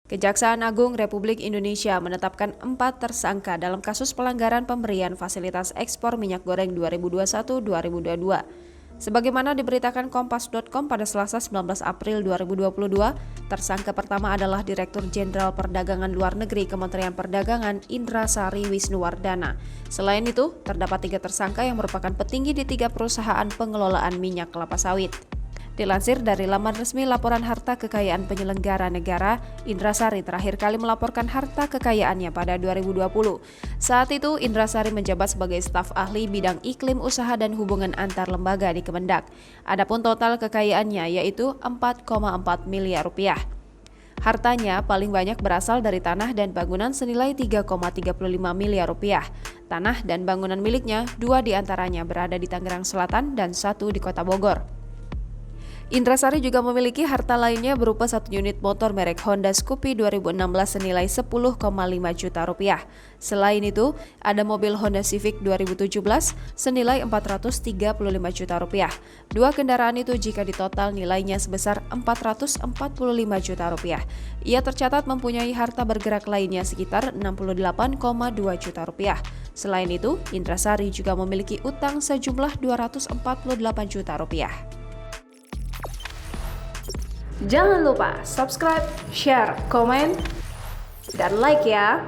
Kejaksaan Agung Republik Indonesia menetapkan 4 tersangka dalam kasus pelanggaran pemberian fasilitas ekspor minyak goreng 2021-2022. Sebagaimana diberitakan Kompas.com pada Selasa 19 April 2022, tersangka pertama adalah Direktur Jenderal Perdagangan Luar Negeri Kementerian Perdagangan Indra Sari Wisnuwardana. Selain itu, terdapat 3 tersangka yang merupakan petinggi di 3 perusahaan pengelolaan minyak kelapa sawit. Dilansir dari laman resmi laporan harta kekayaan penyelenggara negara, Indra Sari terakhir kali melaporkan harta kekayaannya pada 2020. Saat itu, Indra Sari menjabat sebagai staf ahli bidang iklim usaha dan hubungan antar lembaga di Kemendak. Adapun total kekayaannya yaitu 4,4 miliar rupiah. Hartanya paling banyak berasal dari tanah dan bangunan senilai 3,35 miliar rupiah. Tanah dan bangunan miliknya, 2 diantaranya berada di Tangerang Selatan dan 1 di Kota Bogor. Indra Sari juga memiliki harta lainnya berupa 1 unit motor merek Honda Scoopy 2016 senilai 10,5 juta rupiah. Selain itu, ada mobil Honda Civic 2017 senilai 435 juta rupiah. 2 kendaraan itu jika ditotal nilainya sebesar 445 juta rupiah. Ia tercatat mempunyai harta bergerak lainnya sekitar 68,2 juta rupiah. Selain itu, Indra Sari juga memiliki utang sejumlah 248 juta rupiah. Jangan lupa subscribe, share, komen, dan like ya!